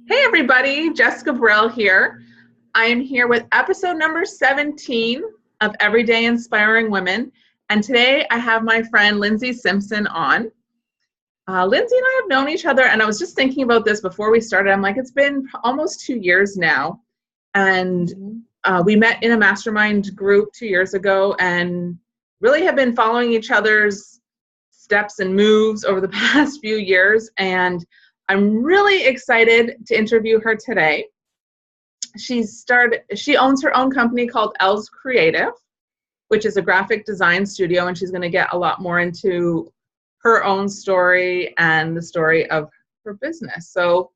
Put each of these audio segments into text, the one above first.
Hey everybody, Jessica Burrell here. I am here with episode number 17 of Everyday Inspiring Women. And today I have my friend Lyndsey Simpson on. Lyndsey and I have known each other, and I was just thinking about this before we started. I'm like, it's been almost 2 years now. And we met in a mastermind group 2 years ago and really have been following each other's steps and moves over the past few years. And I'm really excited to interview her today. She owns her own company called Elle's Creative, which is a graphic design studio, and she's going to get a lot more into her own story and the story of her business. So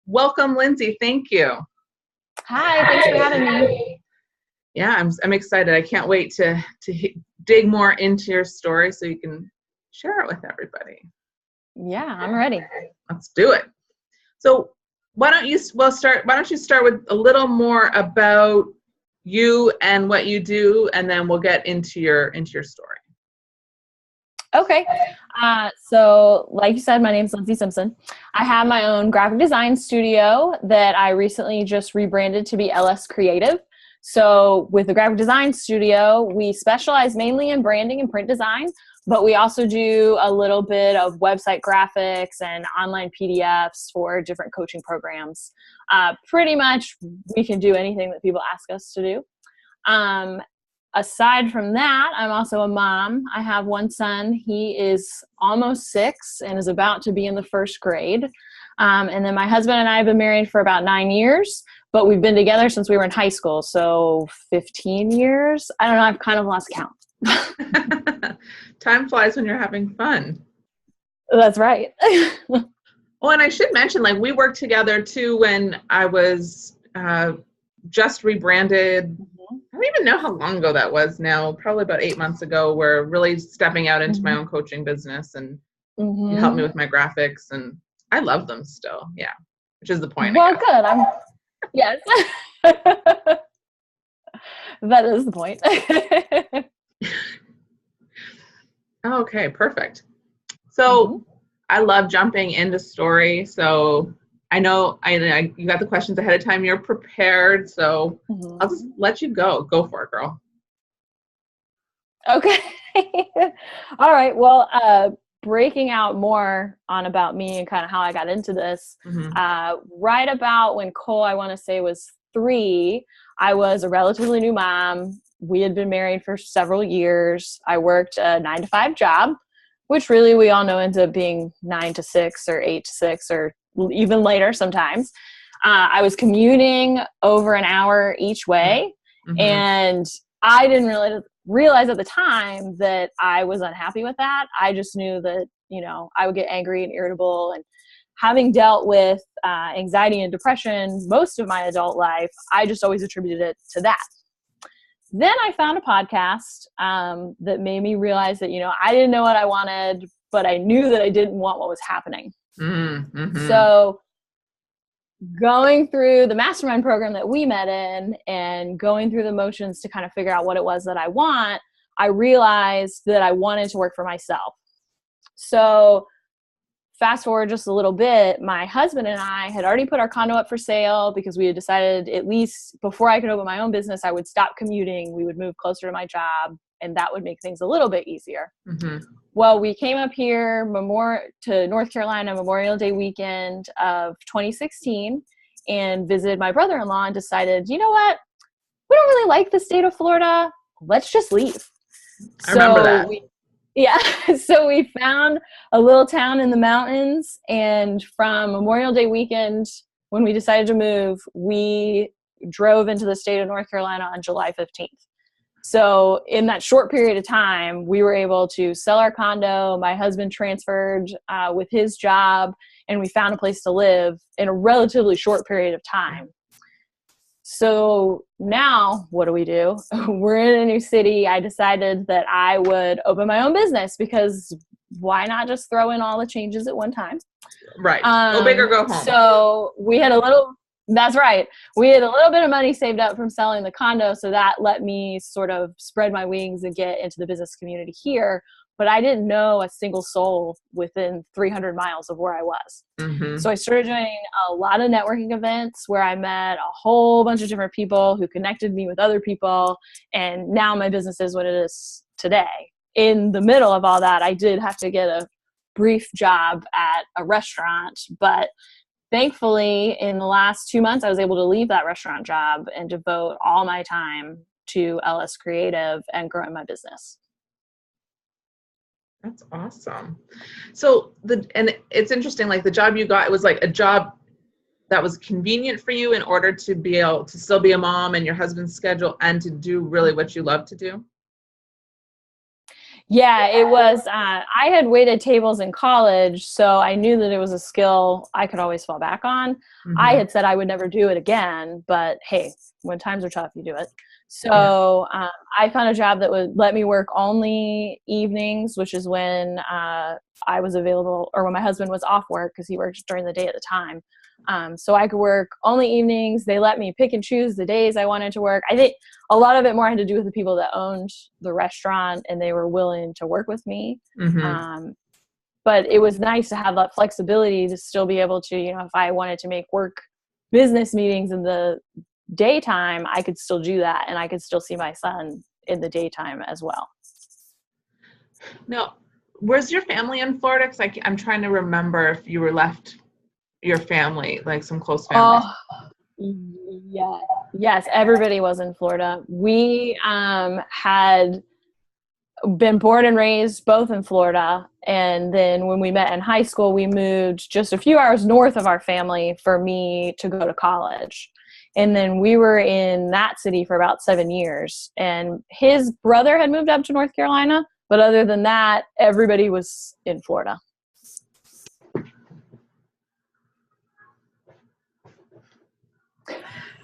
welcome, Lyndsey. Thank you. Hi, thanks for having me. Yeah, I'm excited. I can't wait to dig more into your story so you can share it with everybody. Yeah, I'm ready. Let's do it. So why don't you start with a little more about you and what you do, and then we'll get into your story. Okay. So like you said, my name's Lyndsey Simpson. I have my own graphic design studio that I recently just rebranded to be LS Creative. So with the graphic design studio, we specialize mainly in branding and print design, but we also do a little bit of website graphics and online PDFs for different coaching programs. Pretty much we can do anything that people ask us to do. Aside from that, I'm also a mom. I have one son. He is almost 6 and is about to be in the first grade. And then my husband and I have been married for about 9 years, but we've been together since we were in high school. So 15 years. I don't know. I've kind of lost count. Time flies when you're having fun. That's right. Well, and I should mention, like, we worked together too when I was just rebranded. I don't even know how long ago that was now, probably about 8 months ago. We're really stepping out into my own coaching business, and you helped me with my graphics, and I love them still. Yeah, which is the point. Well, good. Yes. That is the point. Okay, perfect. So I love jumping into story. So I know you got the questions ahead of time. You're prepared. So I'll just let you go. Go for it, girl. Okay. All right. Well, breaking out more on about me and kind of how I got into this, right about when Cole, I want to say, was 3, I was a relatively new mom. We had been married for several years. I worked a 9-to-5 job, which really we all know ends up being 9 to 6 or 8 to 6 or even later sometimes. I was commuting over an hour each way, and I didn't really realize at the time that I was unhappy with that. I just knew that, I would get angry and irritable, and having dealt with anxiety and depression most of my adult life, I just always attributed it to that. Then I found a podcast that made me realize that, I didn't know what I wanted, but I knew that I didn't want what was happening. So going through the mastermind program that we met in and going through the motions to kind of figure out what it was that I want, I realized that I wanted to work for myself. So fast forward just a little bit, my husband and I had already put our condo up for sale because we had decided, at least before I could open my own business, I would stop commuting. We would move closer to my job, and that would make things a little bit easier. Well, we came up here to North Carolina Memorial Day weekend of 2016 and visited my brother-in-law and decided, you know what? We don't really like the state of Florida. Let's just leave. I remember that. So we found a little town in the mountains, and from Memorial Day weekend, when we decided to move, we drove into the state of North Carolina on July 15th. So in that short period of time, we were able to sell our condo. My husband transferred with his job, and we found a place to live in a relatively short period of time. So now what do? We're in a new city. I decided that I would open my own business because why not just throw in all the changes at one time? Right. Go big or go home. So that's right. We had a little bit of money saved up from selling the condo. So that let me sort of spread my wings and get into the business community here but I didn't know a single soul within 300 miles of where I was. Mm-hmm. So I started doing a lot of networking events where I met a whole bunch of different people who connected me with other people. And now my business is what it is today. In the middle of all that, I did have to get a brief job at a restaurant, but thankfully in the last 2 months, I was able to leave that restaurant job and devote all my time to LS Creative and growing my business. That's awesome. So and it's interesting, like the job you got, it was like a job that was convenient for you in order to be able to still be a mom and your husband's schedule and to do really what you love to do. Yeah, it was, I had waited tables in college, so I knew that it was a skill I could always fall back on. Mm-hmm. I had said I would never do it again, but hey, when times are tough, you do it. So I found a job that would let me work only evenings, which is when I was available, or when my husband was off work, because he worked during the day at the time. So I could work only evenings. They let me pick and choose the days I wanted to work. I think a lot of it more had to do with the people that owned the restaurant, and they were willing to work with me. Mm-hmm. But it was nice to have that flexibility to still be able to, you know, if I wanted to make work business meetings in the daytime, I could still do that, and I could still see my son in the daytime as well. Now, was your family in Florida? Because I'm trying to remember if you were left your family, like some close family. Yeah. Yes, everybody was in Florida. We had been born and raised both in Florida, and then when we met in high school, we moved just a few hours north of our family for me to go to college. And then we were in that city for about 7 years, and his brother had moved up to North Carolina, but other than that, everybody was in Florida.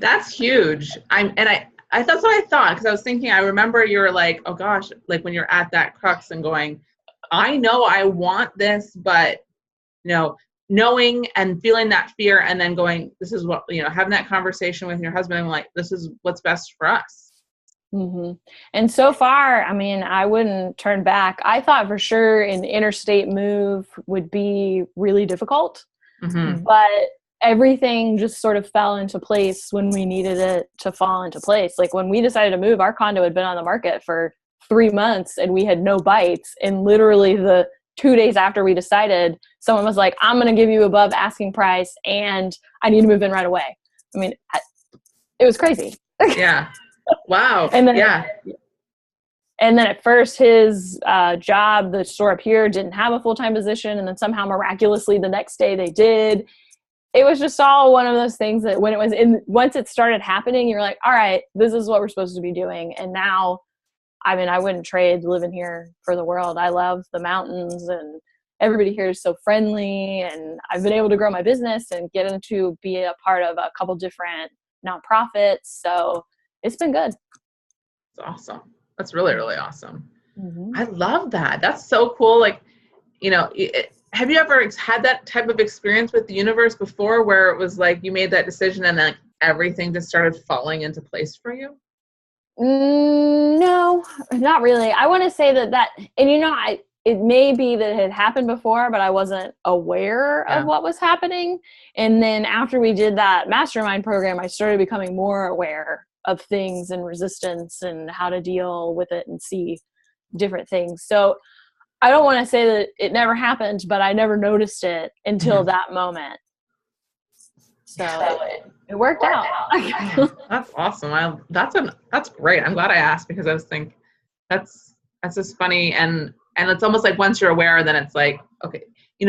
That's huge. That's what I thought, because I was thinking, I remember you were like, oh gosh, like when you're at that crux and going, I know I want this, but knowing and feeling that fear and then going, this is what, having that conversation with your husband and like, this is what's best for us. Mm-hmm. And so far, I mean, I wouldn't turn back. I thought for sure an interstate move would be really difficult, Mm-hmm. but everything just sort of fell into place when we needed it to fall into place. Like when we decided to move, our condo had been on the market for 3 months and we had no bites. And literally the 2 days after we decided, someone was like, I'm going to give you above asking price and I need to move in right away. I mean, it was crazy. Yeah. Wow. And then, yeah. And then at first his job, the store up here, didn't have a full-time position. And then somehow miraculously the next day they did. It was just all one of those things that once it started happening, you're like, all right, this is what we're supposed to be doing. And now, I mean, I wouldn't trade living here for the world. I love the mountains and everybody here is so friendly. And I've been able to grow my business and get into be a part of a couple different nonprofits. So it's been good. It's awesome. That's really, really awesome. Mm-hmm. I love that. That's so cool. Like, have you ever had that type of experience with the universe before where it was like you made that decision and then everything just started falling into place for you? No, not really. I want to say that, and it may be that it had happened before, but I wasn't aware of what was happening. And then after we did that mastermind program, I started becoming more aware of things and resistance and how to deal with it and see different things. So I don't want to say that it never happened, but I never noticed it until that moment. So it worked out. That's awesome. That's great. I'm glad I asked because I was thinking that's just funny. And it's almost like once you're aware, then it's like, okay, have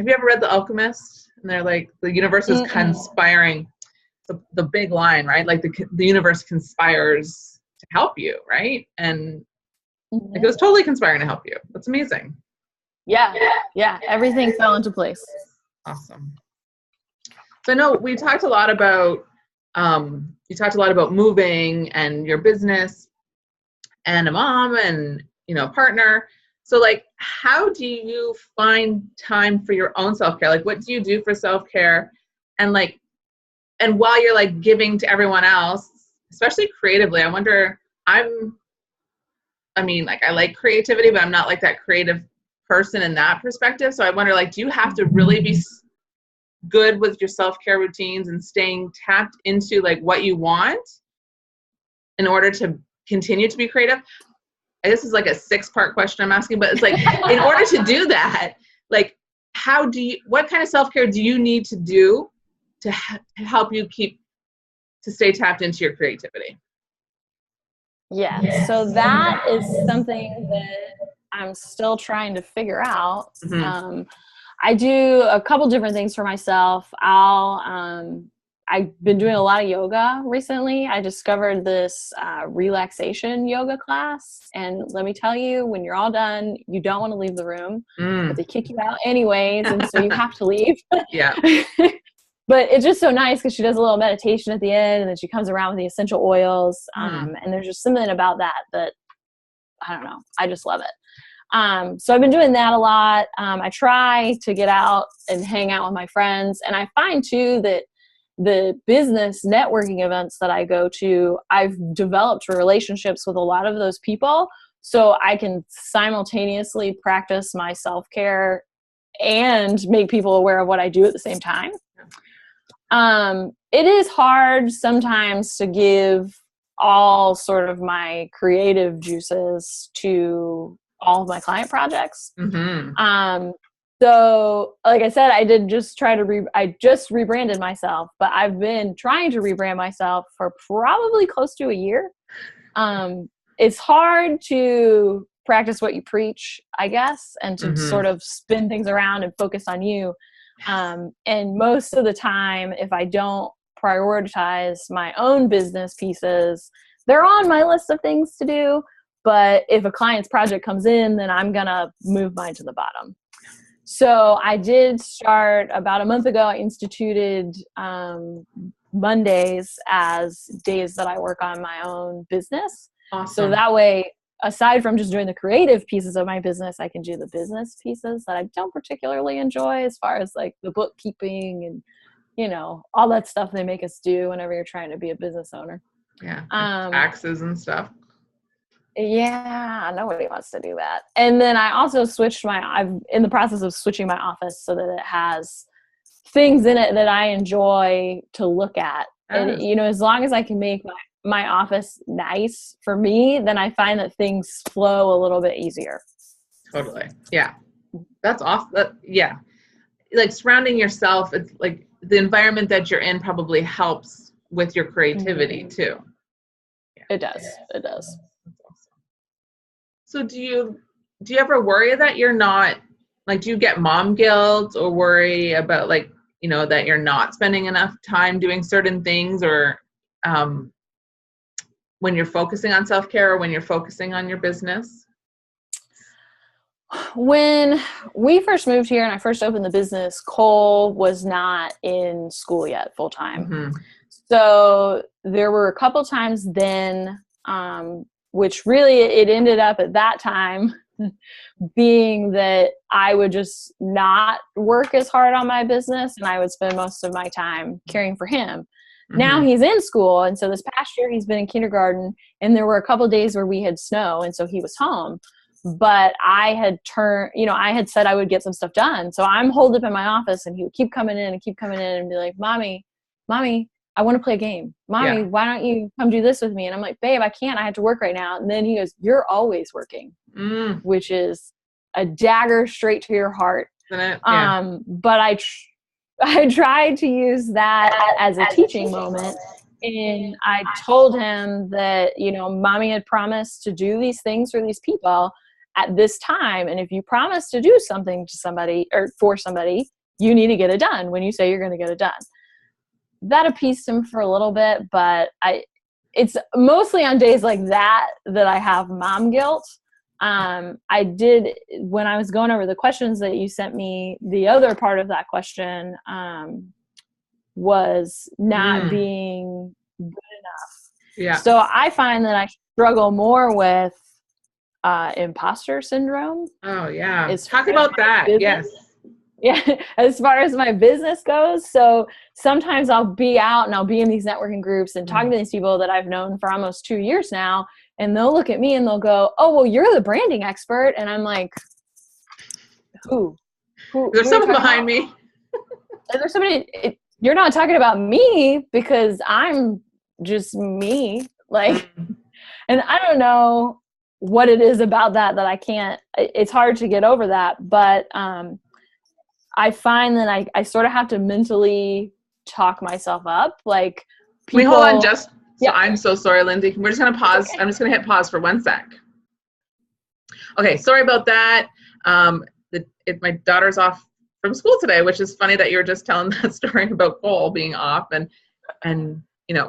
you ever read The Alchemist? And they're like, the universe is conspiring. The big line, right? Like the universe conspires to help you, right? And like it was totally conspiring to help you. That's amazing. Yeah. Everything fell into place. Awesome. So I know we talked a lot about moving and your business and a mom and partner. So like, how do you find time for your own self-care? Like, what do you do for self-care? And while you're like giving to everyone else, especially creatively, I wonder, I'm I mean, like I like creativity, but I'm not like that creative person in that perspective. So I wonder, like, do you have to really be good with your self-care routines and staying tapped into like what you want in order to continue to be creative? This is like a 6-part question I'm asking, but it's like, in order to do that, like, what kind of self-care do you need to do to help you to stay tapped into your creativity? Yeah, so that is something that I'm still trying to figure out. Mm-hmm. I do a couple different things for myself. I've been doing a lot of yoga recently. I discovered this relaxation yoga class. And let me tell you, when you're all done, you don't want to leave the room, but they kick you out anyways. And so you have to leave. Yeah. But it's just so nice because she does a little meditation at the end, and then she comes around with the essential oils. And there's just something about that I don't know. I just love it. So I've been doing that a lot. I try to get out and hang out with my friends. And I find too that the business networking events that I go to, I've developed relationships with a lot of those people. So I can simultaneously practice my self-care and make people aware of what I do at the same time. It is hard sometimes to give all sort of my creative juices to all of my client projects. So like I said, I just rebranded myself, but I've been trying to rebrand myself for probably close to a year. It's hard to practice what you preach, I guess, and to sort of spin things around and focus on you. And most of the time, if I don't prioritize my own business pieces, they're on my list of things to do. But if a client's project comes in, then I'm going to move mine to the bottom. So I did start about a month ago. I instituted Mondays as days that I work on my own business. Awesome. So that way, aside from just doing the creative pieces of my business, I can do the business pieces that I don't particularly enjoy, as far as like the bookkeeping and, you know, all that stuff they make us do whenever you're trying to be a business owner. Yeah. Taxes and stuff. Yeah, nobody wants to do that. And then I also I'm in the process of switching my office so that it has things in it that I enjoy to look at. And, you know, as long as I can make my office nice for me, then I find that things flow a little bit easier. Totally. Yeah. That's awesome. Yeah. Like surrounding yourself, it's like the environment that you're in probably helps with your creativity too. Yeah. It does. It does. That's awesome. So do you ever worry that you're not, like, do you get mom guilt or worry about, like, you know, that you're not spending enough time doing certain things, or when you're focusing on self-care or when you're focusing on your business? When we first moved here and I first opened the business, Cole was not in school yet full time. So there were a couple times then, which really it ended up at that time being that I would just not work as hard on my business and I would spend most of my time caring for him. Now he's in school, and so this past year he's been in kindergarten, and there were a couple of days where we had snow, and so he was home. But I had said I would get some stuff done. So I'm holed up in my office, and he would keep coming in and be like, Mommy, I want to play a game. Mommy, why don't you come do this with me? And I'm like, babe, I can't. I have to work right now. And then he goes, you're always working, which is a dagger straight to your heart. Yeah. But I tried to use that as a teaching moment. And I told him that, you know, Mommy had promised to do these things for these people at this time. And if you promise to do something to somebody or for somebody, you need to get it done when you say you're going to get it done. That appeased him for a little bit, but it's mostly on days like that I have mom guilt. I did, when I was going over the questions that you sent me, the other part of that question was not being good enough. Yeah. So I find that I struggle more with imposter syndrome. Oh, yeah. Talk about that. Yes. Yeah, as far as my business goes. So sometimes I'll be out and I'll be in these networking groups and talking to these people that I've known for almost 2 years now. and they'll look at me and they'll go, oh, well, you're the branding expert. And I'm like, who There's someone behind me. Is there somebody? You're not talking about me because I'm just me. Like, and I don't know what it is about that I can't, it's hard to get over that. But I find that I sort of have to mentally talk myself up. Like, people, wait, hold on, I'm so sorry, Lyndsey. We're just going to pause. Okay. I'm just going to hit pause for 1 sec. Okay, sorry about that. My daughter's off from school today, which is funny that you were just telling that story about Cole being off, and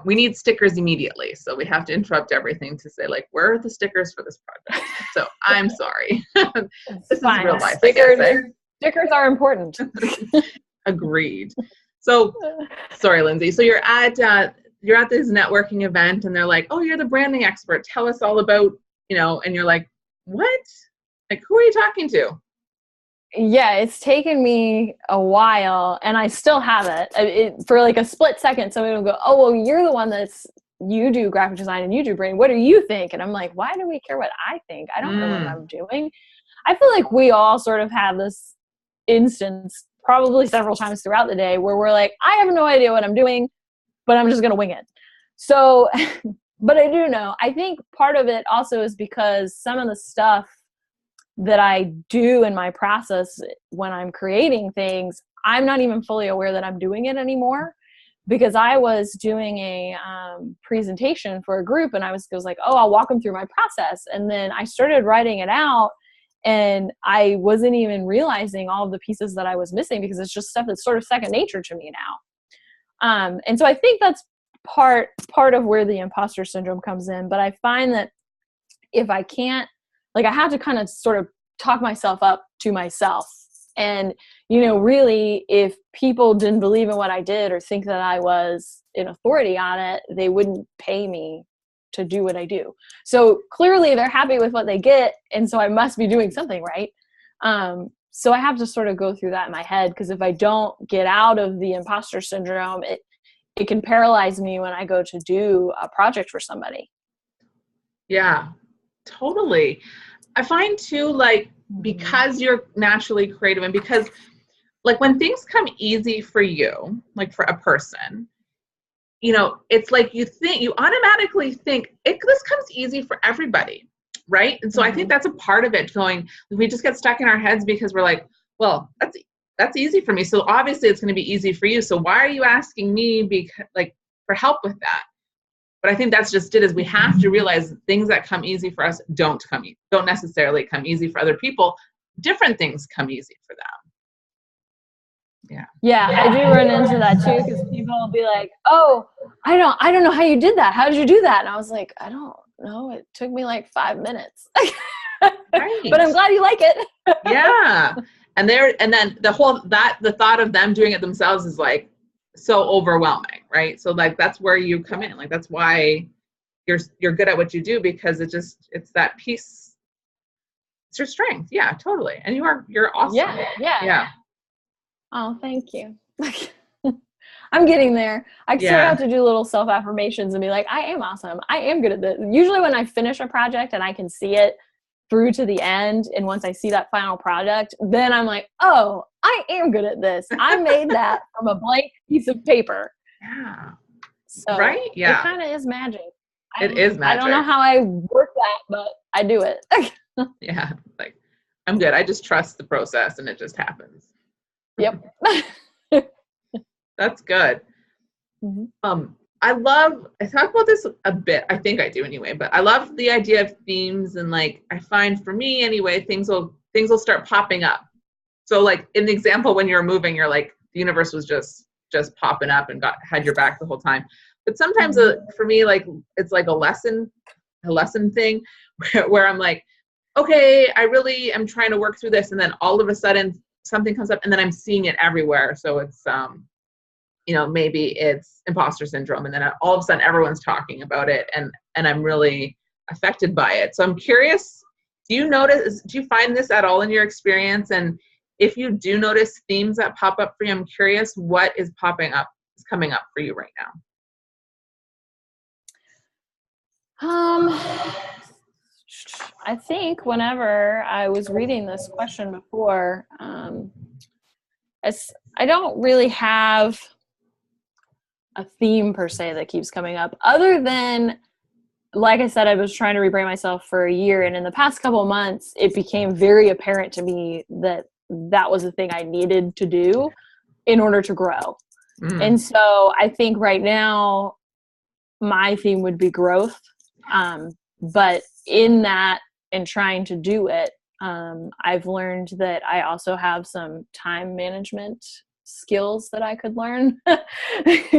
we need stickers immediately, so we have to interrupt everything to say, like, where are the stickers for this project? So I'm sorry. This is real life. Stickers are important. Agreed. So sorry, Lyndsey. So you're at this networking event, and they're like, oh, you're the branding expert. Tell us all about, and you're like, what? Like, who are you talking to? Yeah, it's taken me a while, and I still have it. For like a split second, somebody will go, oh, well, you're the one you do graphic design and you do branding. What do you think? And I'm like, why do we care what I think? I don't know what I'm doing. I feel like we all sort of have this instance probably several times throughout the day where we're like, I have no idea what I'm doing, but I'm just going to wing it. So, but I do know. I think part of it also is because some of the stuff that I do in my process when I'm creating things, I'm not even fully aware that I'm doing it anymore, because I was doing a presentation for a group, and I was like, oh, I'll walk them through my process. And then I started writing it out, and I wasn't even realizing all of the pieces that I was missing, because it's just stuff that's sort of second nature to me now. And so I think that's part of where the imposter syndrome comes in. But I find that if I can't, like, I have to kind of sort of talk myself up to myself. And, really, if people didn't believe in what I did or think that I was an authority on it, they wouldn't pay me to do what I do. So clearly they're happy with what they get. And so I must be doing something right. So I have to sort of go through that in my head, because if I don't get out of the imposter syndrome, it can paralyze me when I go to do a project for somebody. Yeah, totally. I find too, like, because you're naturally creative, and because, like, when things come easy for you, like for a person, it's like you automatically think this comes easy for everybody, right? And so I think that's a part of it. We just get stuck in our heads because we're like, well, that's easy for me, so obviously it's going to be easy for you. So why are you asking me for help with that? But I think that's just it, is we have to realize things that come easy for us don't necessarily come easy for other people. Different things come easy for them. Yeah, I do run into that too, because people will be like, oh, I don't know how you did that. How did you do that? And I was like, I don't know. It took me like 5 minutes. Right. But I'm glad you like it. Yeah. And then the thought of them doing it themselves is like so overwhelming, right? So like that's where you come in. Like that's why you're good at what you do, because it's that piece. It's your strength. Yeah, totally. And you're awesome. Yeah. Oh, thank you. I'm getting there. I sort of have to do little self-affirmations and be like, I am awesome. I am good at this. Usually when I finish a project and I can see it through to the end, and once I see that final product, then I'm like, oh, I am good at this. I made that from a blank piece of paper. Yeah. So right? Yeah. It kind of is magic. It is magic. I don't know how I work that, but I do it. Yeah. Like, I'm good. I just trust the process and it just happens. Yep. That's good. Mm-hmm. I talk about this a bit, I think I do anyway, but I love the idea of themes, and like, I find for me anyway, things will start popping up. So like in the example, when you're moving, you're like, the universe was just popping up and had your back the whole time. But sometimes for me, like, it's like a lesson thing where I'm like, okay, I really am trying to work through this. And then all of a sudden something comes up, and then I'm seeing it everywhere. So it's, maybe it's imposter syndrome. And then all of a sudden everyone's talking about it, and I'm really affected by it. So I'm curious, do you find this at all in your experience? And if you do notice themes that pop up for you, I'm curious what is coming up for you right now. I think whenever I was reading this question before, I don't really have a theme per se that keeps coming up, other than, like I said, I was trying to rebrand myself for a year, and in the past couple of months, it became very apparent to me that that was the thing I needed to do in order to grow. And so I think right now my theme would be growth. But in that and trying to do it, I've learned that I also have some time management skills that I could learn.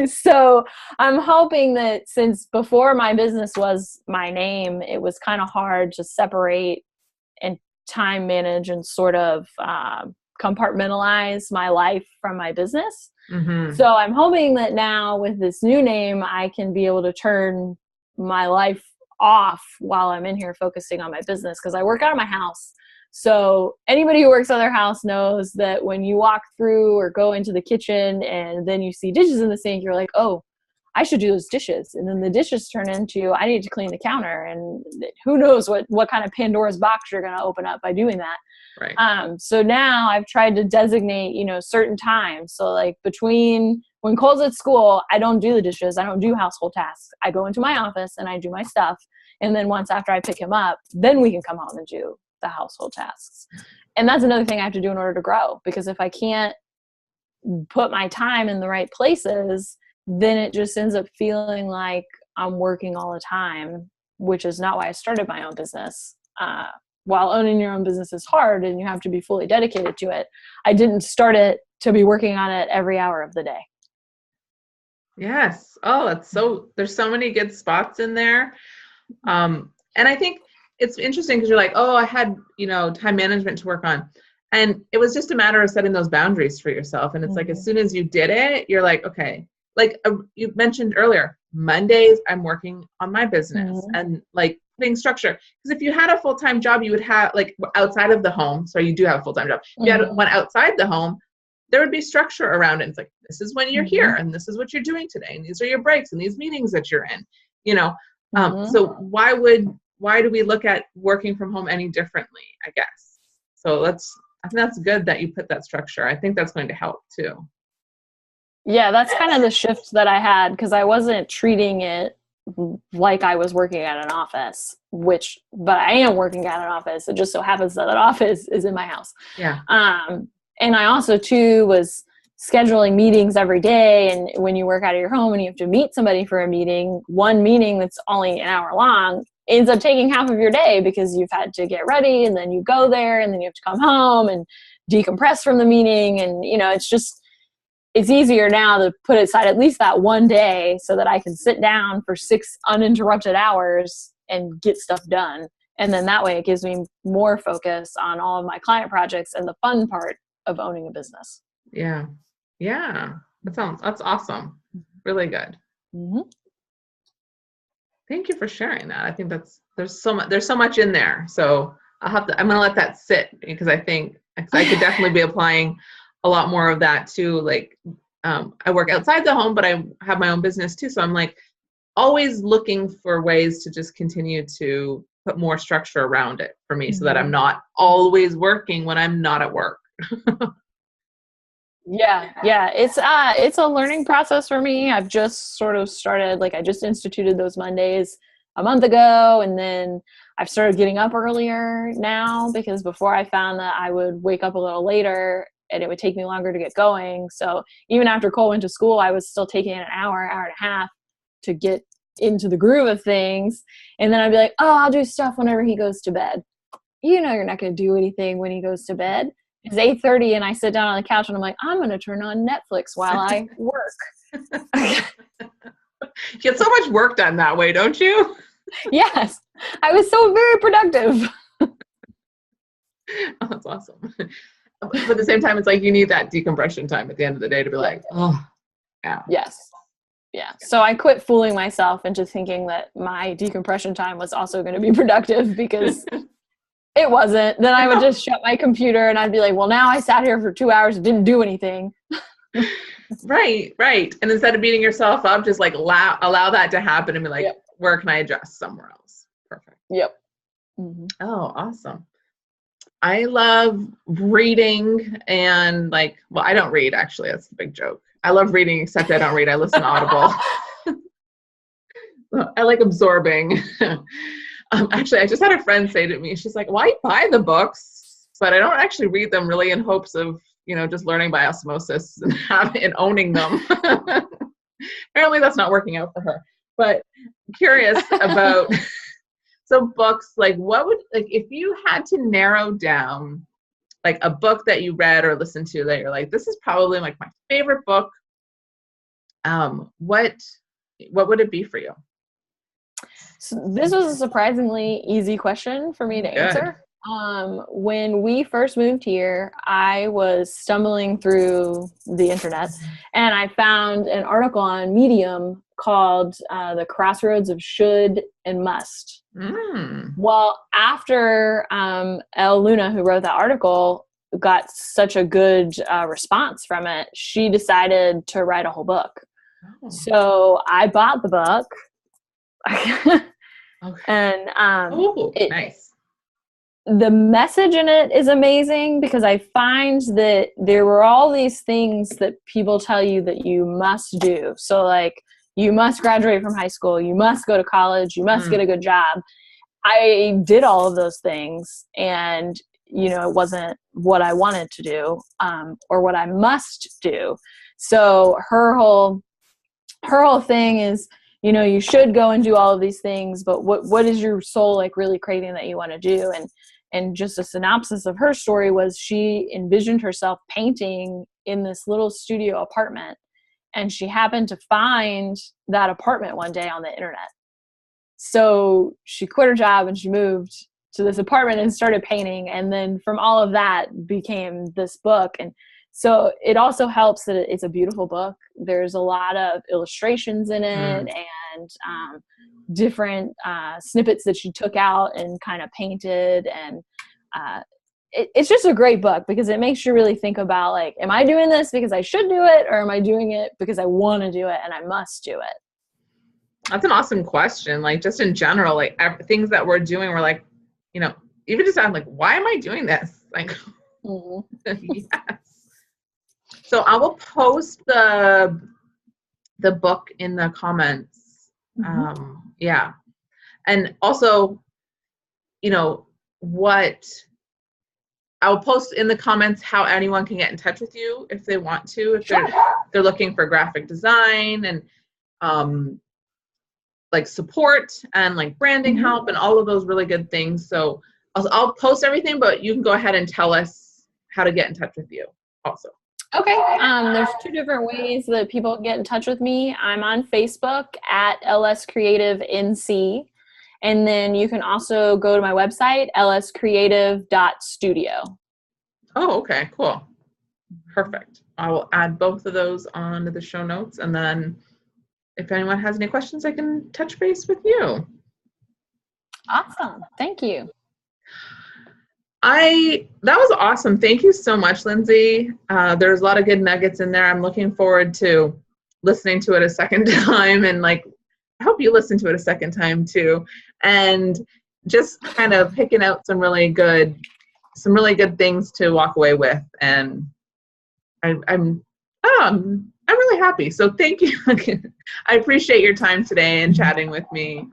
So I'm hoping that, since before my business was my name, it was kind of hard to separate and time manage and sort of compartmentalize my life from my business. So I'm hoping that now with this new name, I can be able to turn my life off while I'm in here focusing on my business, because I work out of my house. So anybody who works out of their house knows that when you walk through or go into the kitchen and then you see dishes in the sink, you're like, oh, I should do those dishes. And then the dishes turn into, I need to clean the counter. And who knows what kind of Pandora's box you're going to open up by doing that. Right. So now I've tried to designate, certain times. So like between when Cole's at school, I don't do the dishes. I don't do household tasks. I go into my office and I do my stuff. And then once after I pick him up, then we can come home and do the household tasks. And that's another thing I have to do in order to grow, because if I can't put my time in the right places, then it just ends up feeling like I'm working all the time, which is not why I started my own business. While owning your own business is hard and you have to be fully dedicated to it, I didn't start it to be working on it every hour of the day. Yes. Oh, there's so many good spots in there. And I think it's interesting because you're like, oh, I had, time management to work on. And it was just a matter of setting those boundaries for yourself. And it's like, as soon as you did it, you're like, okay, like you mentioned earlier, Mondays, I'm working on my business and like putting structure. Because if you had a full-time job, you would have like outside of the home. So you do have a full-time job. If you had one outside the home, there would be structure around it. It's like, this is when you're here and this is what you're doing today. And these are your breaks and these meetings that you're in, So why do we look at working from home any differently, I guess? So I think that's good that you put that structure. I think that's going to help too. Yeah, that's kind of the shift that I had, because I wasn't treating it like I was working at an office, but I am working at an office. It just so happens that office is in my house. Yeah. And I also too was scheduling meetings every day. And when you work out of your home and you have to meet somebody for a meeting, one meeting that's only an hour long ends up taking half of your day, because you've had to get ready and then you go there and then you have to come home and decompress from the meeting. And, it's easier now to put aside at least that one day so that I can sit down for 6 uninterrupted hours and get stuff done. And then that way it gives me more focus on all of my client projects and the fun part of owning a business. Yeah. Yeah. That's awesome. Really good. Thank you for sharing that. I think there's so much in there. So I'm going to let that sit, because I think I could definitely be applying a lot more of that too. Like, I work outside the home, but I have my own business too. So I'm like always looking for ways to just continue to put more structure around it for me, so that I'm not always working when I'm not at work. Yeah. It's a learning process for me. I've just sort of started, like I just instituted those Mondays a month ago, and then I've started getting up earlier now, because before I found that I would wake up a little later and it would take me longer to get going. So even after Cole went to school, I was still taking an hour and a half to get into the groove of things. And then I'd be like, oh, I'll do stuff whenever he goes to bed. You're not going to do anything when he goes to bed. It's 8:30 and I sit down on the couch and I'm like, I'm going to turn on Netflix while I work. You get so much work done that way, don't you? Yes. I was so very productive. Oh, that's awesome. But at the same time, it's like you need that decompression time at the end of the day to be like, oh, yeah. Yes. Yeah. So I quit fooling myself into thinking that my decompression time was also going to be productive, because it wasn't. Then I would just shut my computer and I'd be like, well, now I sat here for 2 hours and didn't do anything. Right. And instead of beating yourself up, just like allow that to happen and be like, where can I adjust somewhere else? Perfect. Yep. Oh, awesome. I love reading and like, well, I don't read actually. That's the big joke. I love reading, except I don't read. I listen to Audible. I like absorbing. Actually, I just had a friend say to me, she's like, "Why buy the books? But I don't actually read them really in hopes of, just learning by osmosis and owning them." Apparently that's not working out for her. But curious about, so books, like if you had to narrow down like a book that you read or listened to that you're like, this is probably like my favorite book, what would it be for you? So this was a surprisingly easy question for me to answer. When we first moved here, I was stumbling through the internet and I found an article on Medium called The Crossroads of Should and Must. Well, after El Luna, who wrote that article, got such a good response from it, she decided to write a whole book. So I bought the book. And nice. The message in it is amazing because I find that there were all these things that people tell you that you must do. So like, you must graduate from high school, you must go to college, you must get a good job. I did all of those things, and it wasn't what I wanted to do, or what I must do. So her whole thing is, you should go and do all of these things, but what is your soul like really craving that you want to do? And just a synopsis of her story was she envisioned herself painting in this little studio apartment, and she happened to find that apartment one day on the internet. So she quit her job and she moved to this apartment and started painting. And then from all of that became this book. And so it also helps that it's a beautiful book. There's a lot of illustrations in it and different snippets that she took out and kind of painted. And it's just a great book because it makes you really think about, like, am I doing this because I should do it, or am I doing it because I want to do it and I must do it? That's an awesome question. Like, just in general, like things that we're doing, we're like, even just I'm like, why am I doing this? Like, yes. So I will post the book in the comments. Yeah. And also, I'll post in the comments how anyone can get in touch with you if they want to, if they're looking for graphic design and like support and like branding help and all of those really good things. So I'll post everything, but you can go ahead and tell us how to get in touch with you also. Okay. There's 2 different ways that people get in touch with me. I'm on Facebook at LS Creative NC. And then you can also go to my website, lscreative.studio. Oh, okay, cool. Perfect. I will add both of those onto the show notes. And then if anyone has any questions, I can touch base with you. Awesome. Thank you. That was awesome. Thank you so much, Lyndsey. There's a lot of good nuggets in there. I'm looking forward to listening to it a second time, and like, I hope you listen to it a second time too, and just kind of picking out some really good things to walk away with. And I'm really happy. So thank you. I appreciate your time today and chatting with me.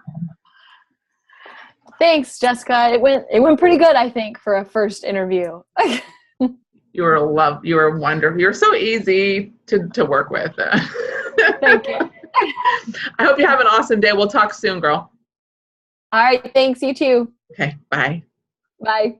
Thanks, Jessica. It went pretty good, I think, for a first interview. You were wonderful. You're so easy to work with. Thank you. I hope you have an awesome day. We'll talk soon, girl. All right. Thanks. You too. Okay. Bye. Bye.